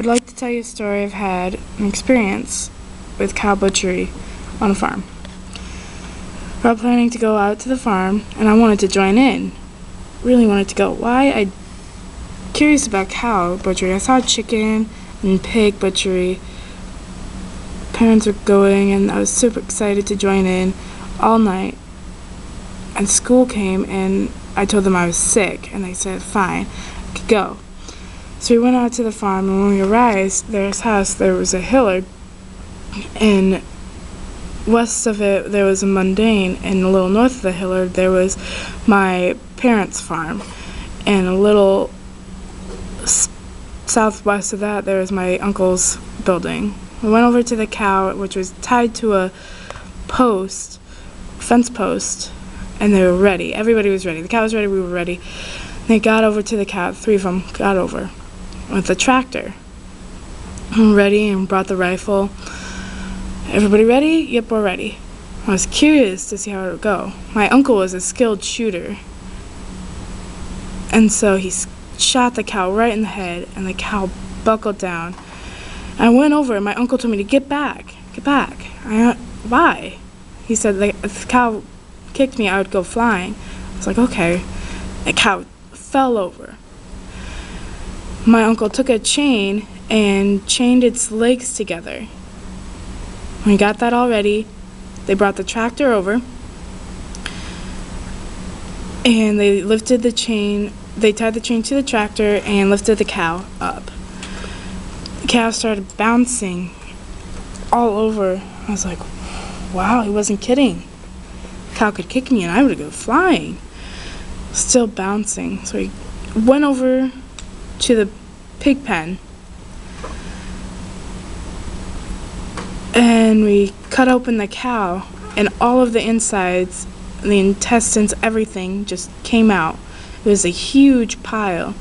I'd like to tell you a story I've had an experience with cow butchery on a farm. We're all planning to go out to the farm, and I wanted to join in. Really wanted to go. Why? I'm curious about cow butchery. I saw chicken and pig butchery. Parents were going, and I was super excited to join in all night. And school came, and I told them I was sick, and they said, fine, I could go. So we went out to the farm, and when we arrived, there was a hillock, and west of it there was a mundane, and a little north of the hillock there was my parents' farm, and a little southwest of that there was my uncle's building. We went over to the cow, which was tied to a fence post, and they were ready. Everybody was ready. The cow was ready, we were ready. They got over to the cow, 3 of them got over with the tractor. I'm ready and brought the rifle. Everybody ready? Yep, we're ready. I was curious to see how it would go. My uncle was a skilled shooter, and so he shot the cow right in the head, and the cow buckled down. I went over, and my uncle told me to get back. Why? He said if the cow kicked me, I would go flying. I was like, okay. The cow fell over. My uncle took a chain and chained its legs together. When we got that all ready, they brought the tractor over, and they lifted the chain. They tied the chain to the tractor and lifted the cow up. The cow started bouncing all over. I was like, wow, he wasn't kidding. The cow could kick me and I would go flying. Still bouncing. So we went over to the pig pen, and we cut open the cow, and all of the insides, the intestines, everything just came out. It was a huge pile,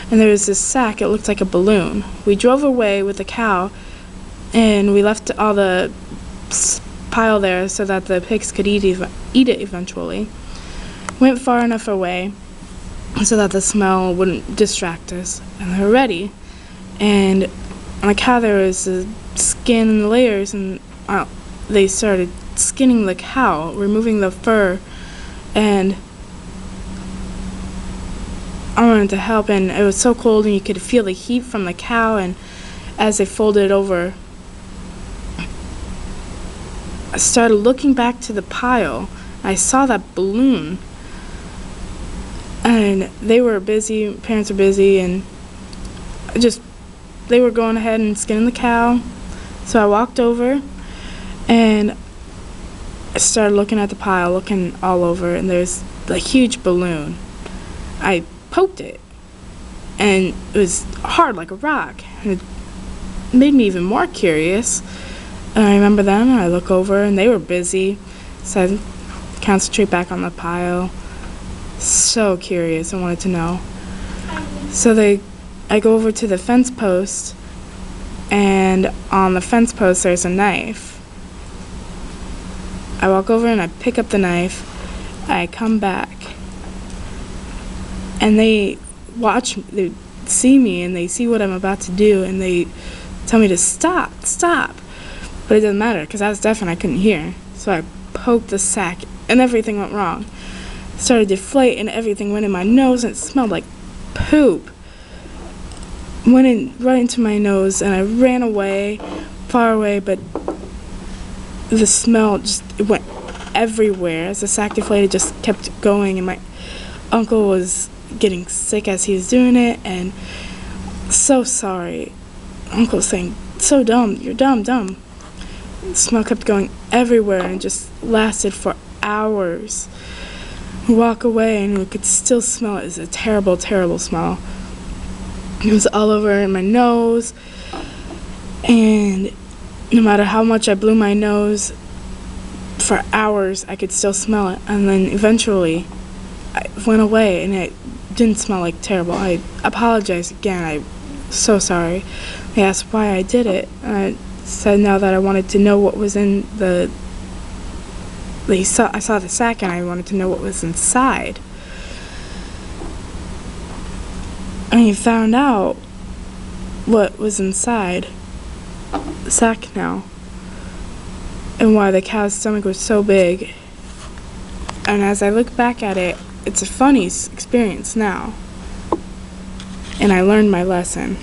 and there was this sack, it looked like a balloon. We drove away with the cow, and we left all the pile there so that the pigs could eat it eventually. Went far enough away so that the smell wouldn't distract us, and they were ready. And on the cow there was the skin and the layers, and they started skinning the cow, removing the fur, and I wanted to help, and it was so cold, and you could feel the heat from the cow, and as they folded it over, I started looking back to the pile. I saw that balloon, and they were busy, parents were busy, and they were going ahead and skinning the cow. So I walked over, and I started looking at the pile, looking all over, and there's a huge balloon. I poked it, and it was hard like a rock, and it made me even more curious. And I remember them, and I look over, and they were busy, so I concentrate back on the pile. So curious, I wanted to know. So I go over to the fence post, and on the fence post there's a knife. I walk over and I pick up the knife. I come back, and they watch me, they see me, and they see what I'm about to do, and they tell me to stop. But it doesn't matter, because I was deaf and I couldn't hear. So I poked the sack, and everything went wrong. It started to deflate, and everything went in my nose, and it smelled like poop. Went right into my nose, and I ran away, far away, but the smell it went everywhere. As the sack deflated, just kept going, and my uncle was getting sick as he was doing it, and so sorry. Uncle was saying, so dumb, you're dumb. The smell kept going everywhere, and it just lasted for hours. We walk away, and we could still smell it. It was a terrible, terrible smell. It was all over in my nose, and no matter how much I blew my nose, for hours I could still smell it. And then eventually it went away, and it didn't smell like terrible. I apologized again. I'm so sorry. They asked why I did it, and I said now that I wanted to know what was in I saw the sack, and I wanted to know what was inside. And he found out what was inside the sack now, and why the cow's stomach was so big. And as I look back at it, it's a funny experience now, and I learned my lesson.